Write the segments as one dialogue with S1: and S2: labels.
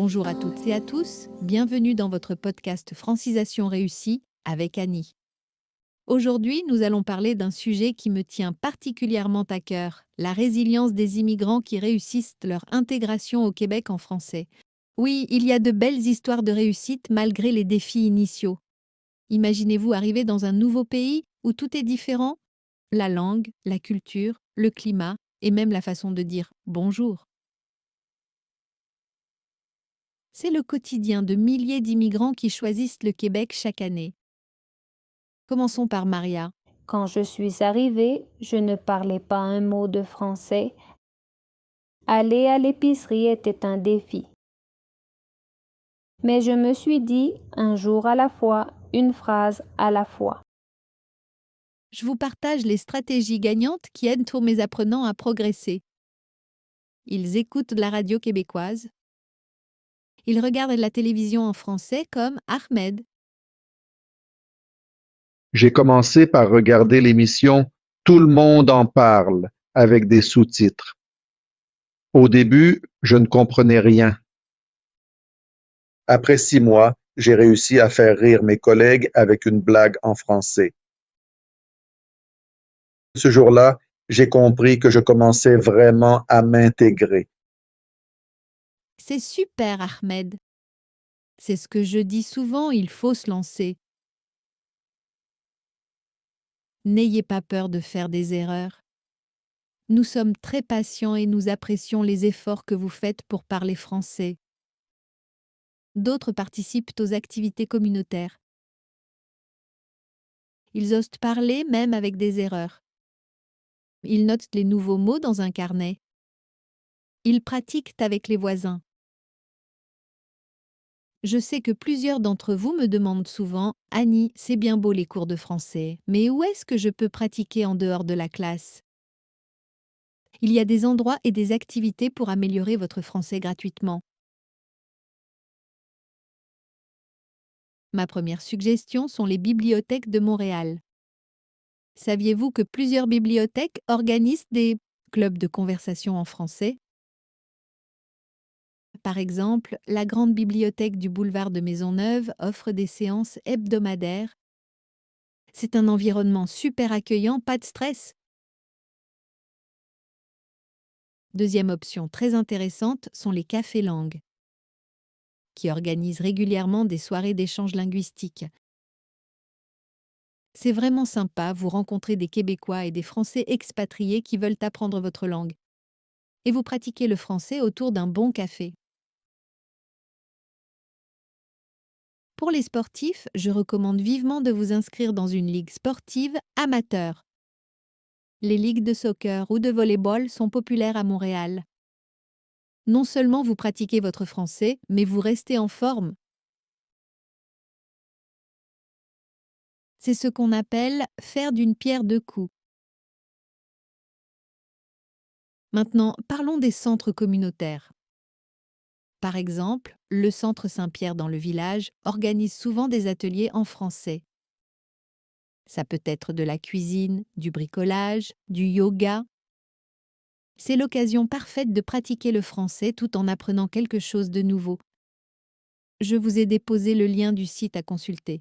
S1: Bonjour à toutes et à tous, bienvenue dans votre podcast Francisation réussie avec Annie. Aujourd'hui, nous allons parler d'un sujet qui me tient particulièrement à cœur, la résilience des immigrants qui réussissent leur intégration au Québec en français. Oui, il y a de belles histoires de réussite malgré les défis initiaux. Imaginez-vous arriver dans un nouveau pays où tout est différent? La langue, la culture, le climat et même la façon de dire bonjour. C'est le quotidien de milliers d'immigrants qui choisissent le Québec chaque année. Commençons par Maria.
S2: Quand je suis arrivée, je ne parlais pas un mot de français. Aller à l'épicerie était un défi. Mais je me suis dit, un jour à la fois, une phrase à la fois.
S1: Je vous partage les stratégies gagnantes qui aident tous mes apprenants à progresser. Ils écoutent la radio québécoise. Ils regardent la télévision en français comme Ahmed.
S3: J'ai commencé par regarder l'émission Tout le monde en parle avec des sous-titres. Au début, je ne comprenais rien. Après 6 mois, j'ai réussi à faire rire mes collègues avec une blague en français. Ce jour-là, j'ai compris que je commençais vraiment à m'intégrer.
S1: C'est super, Ahmed. C'est ce que je dis souvent, il faut se lancer. N'ayez pas peur de faire des erreurs. Nous sommes très patients et nous apprécions les efforts que vous faites pour parler français. D'autres participent aux activités communautaires. Ils osent parler même avec des erreurs. Ils notent les nouveaux mots dans un carnet. Ils pratiquent avec les voisins. Je sais que plusieurs d'entre vous me demandent souvent « Annie, c'est bien beau les cours de français, mais où est-ce que je peux pratiquer en dehors de la classe ?» Il y a des endroits et des activités pour améliorer votre français gratuitement. Ma première suggestion sont les bibliothèques de Montréal. Saviez-vous que plusieurs bibliothèques organisent des clubs de conversation en français? Par exemple, la grande bibliothèque du boulevard de Maisonneuve offre des séances hebdomadaires. C'est un environnement super accueillant, pas de stress. Deuxième option très intéressante sont les cafés langues, qui organisent régulièrement des soirées d'échange linguistique. C'est vraiment sympa, vous rencontrez des Québécois et des Français expatriés qui veulent apprendre votre langue. Et vous pratiquez le français autour d'un bon café. Pour les sportifs, je recommande vivement de vous inscrire dans une ligue sportive amateur. Les ligues de soccer ou de volley-ball sont populaires à Montréal. Non seulement vous pratiquez votre français, mais vous restez en forme. C'est ce qu'on appelle faire d'une pierre deux coups. Maintenant, parlons des centres communautaires. Par exemple, le Centre Saint-Pierre dans le village organise souvent des ateliers en français. Ça peut être de la cuisine, du bricolage, du yoga. C'est l'occasion parfaite de pratiquer le français tout en apprenant quelque chose de nouveau. Je vous ai déposé le lien du site à consulter.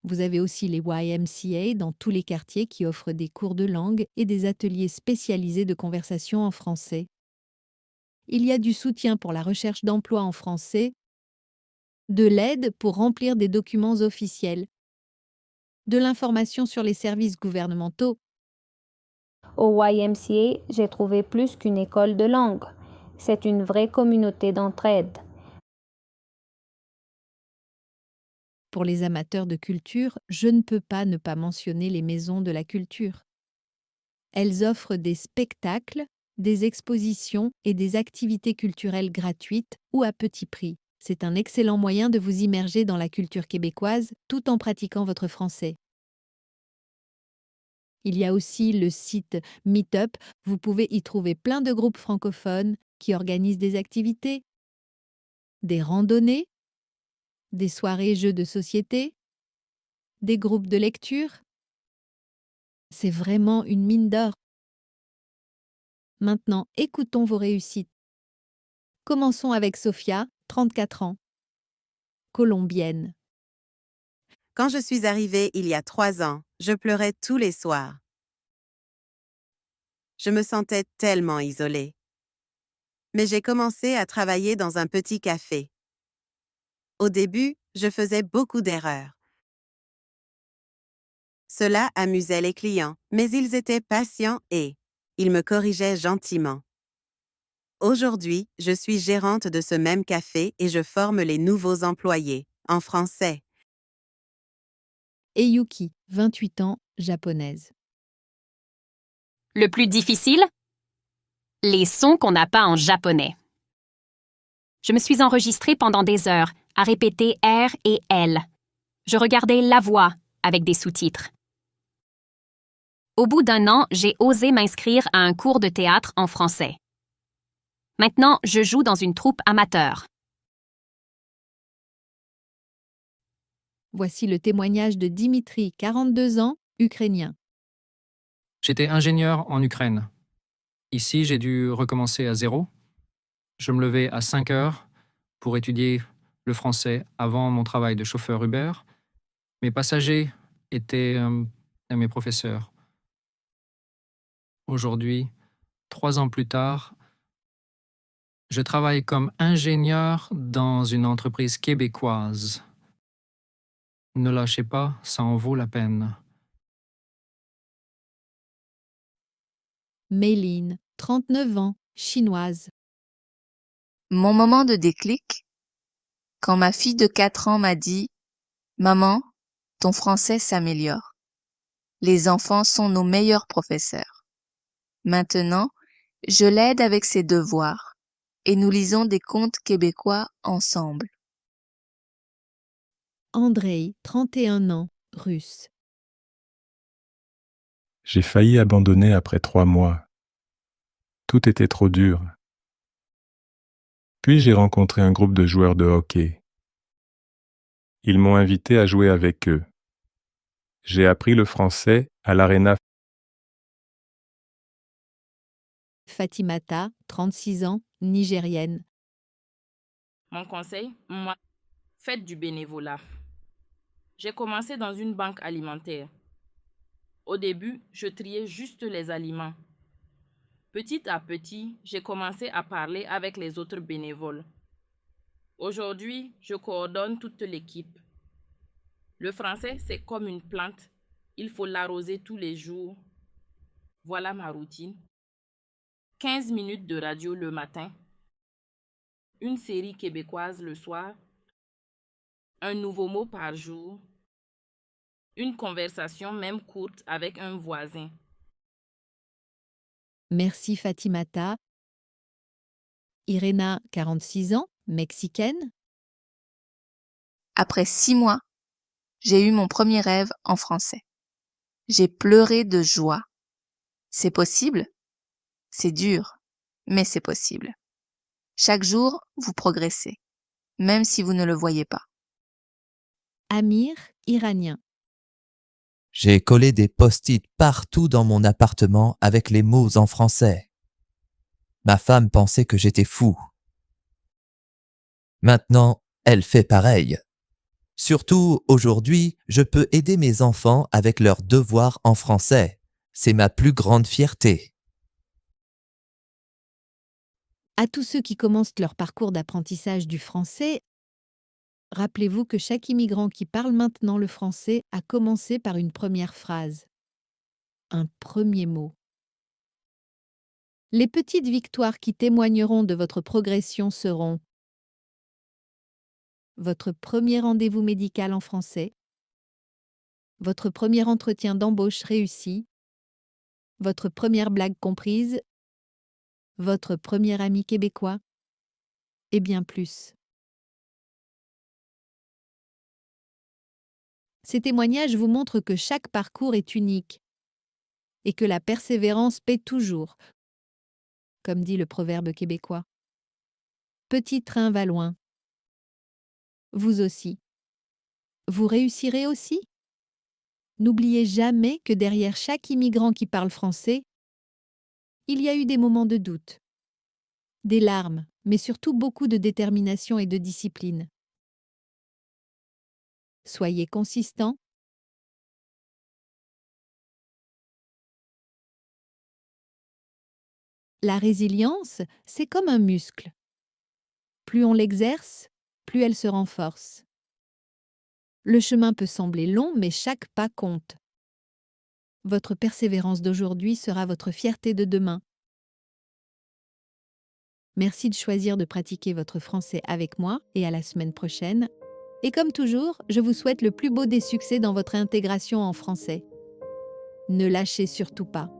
S1: Vous avez aussi les YMCA dans tous les quartiers qui offrent des cours de langue et des ateliers spécialisés de conversation en français. Il y a du soutien pour la recherche d'emploi en français, de l'aide pour remplir des documents officiels, de l'information sur les services gouvernementaux.
S2: Au YMCA, j'ai trouvé plus qu'une école de langue. C'est une vraie communauté d'entraide.
S1: Pour les amateurs de culture, je ne peux pas ne pas mentionner les maisons de la culture. Elles offrent des spectacles, des expositions et des activités culturelles gratuites ou à petit prix. C'est un excellent moyen de vous immerger dans la culture québécoise tout en pratiquant votre français. Il y a aussi le site Meetup. Vous pouvez y trouver plein de groupes francophones qui organisent des activités, des randonnées, des soirées jeux de société, des groupes de lecture. C'est vraiment une mine d'or. Maintenant, écoutons vos réussites. Commençons avec Sophia, 34 ans, colombienne.
S4: Quand je suis arrivée il y a 3 ans, je pleurais tous les soirs. Je me sentais tellement isolée. Mais j'ai commencé à travailler dans un petit café. Au début, je faisais beaucoup d'erreurs. Cela amusait les clients, mais ils étaient patients et ils me corrigeaient gentiment. Aujourd'hui, je suis gérante de ce même café et je forme les nouveaux employés, en français.
S1: Et Yuki, 28 ans, japonaise.
S5: Le plus difficile? Les sons qu'on n'a pas en japonais. Je me suis enregistrée pendant des heures à répéter R et L. Je regardais la voix avec des sous-titres. Au bout d'1 an, j'ai osé m'inscrire à un cours de théâtre en français. Maintenant, je joue dans une troupe amateur.
S1: Voici le témoignage de Dimitri, 42 ans, ukrainien.
S6: J'étais ingénieur en Ukraine. Ici, j'ai dû recommencer à zéro. Je me levais à 5 heures pour étudier le français avant mon travail de chauffeur Uber. Mes passagers étaient mes professeurs. Aujourd'hui, 3 ans plus tard, je travaille comme ingénieur dans une entreprise québécoise. Ne lâchez pas, ça en vaut la peine.
S1: Méline, 39 ans, chinoise.
S7: Mon moment de déclic, quand ma fille de 4 ans m'a dit « Maman, ton français s'améliore. Les enfants sont nos meilleurs professeurs. Maintenant, je l'aide avec ses devoirs et nous lisons des contes québécois ensemble. »
S1: Andrei, 31 ans, russe.
S8: J'ai failli abandonner après 3 mois. Tout était trop dur. Puis j'ai rencontré un groupe de joueurs de hockey. Ils m'ont invité à jouer avec eux. J'ai appris le français à l'aréna.
S1: Fatimata, 36 ans, nigérienne.
S9: Mon conseil, moi, faites du bénévolat. J'ai commencé dans une banque alimentaire. Au début, je triais juste les aliments. Petit à petit, j'ai commencé à parler avec les autres bénévoles. Aujourd'hui, je coordonne toute l'équipe. Le français, c'est comme une plante. Il faut l'arroser tous les jours. Voilà ma routine. 15 minutes de radio le matin. Une série québécoise le soir. Un nouveau mot par jour. Une conversation même courte avec un voisin.
S1: Merci Fatimata. Irena, 46 ans, mexicaine.
S7: Après 6 mois, j'ai eu mon premier rêve en français. J'ai pleuré de joie. C'est possible? C'est dur, mais c'est possible. Chaque jour, vous progressez, même si vous ne le voyez pas.
S1: Amir, iranien.
S10: J'ai collé des post-it partout dans mon appartement avec les mots en français. Ma femme pensait que j'étais fou. Maintenant, elle fait pareil. Surtout aujourd'hui, je peux aider mes enfants avec leurs devoirs en français. C'est ma plus grande fierté.
S1: À tous ceux qui commencent leur parcours d'apprentissage du français, rappelez-vous que chaque immigrant qui parle maintenant le français a commencé par une première phrase, un premier mot. Les petites victoires qui témoigneront de votre progression seront votre premier rendez-vous médical en français, votre premier entretien d'embauche réussi, votre première blague comprise, votre premier ami québécois, et bien plus. Ces témoignages vous montrent que chaque parcours est unique et que la persévérance paie toujours, comme dit le proverbe québécois. Petit train va loin. Vous aussi. Vous réussirez aussi? N'oubliez jamais que derrière chaque immigrant qui parle français, il y a eu des moments de doute, des larmes, mais surtout beaucoup de détermination et de discipline. Soyez consistant. La résilience, c'est comme un muscle. Plus on l'exerce, plus elle se renforce. Le chemin peut sembler long, mais chaque pas compte. Votre persévérance d'aujourd'hui sera votre fierté de demain. Merci de choisir de pratiquer votre français avec moi et à la semaine prochaine. Et comme toujours, je vous souhaite le plus beau des succès dans votre intégration en français. Ne lâchez surtout pas.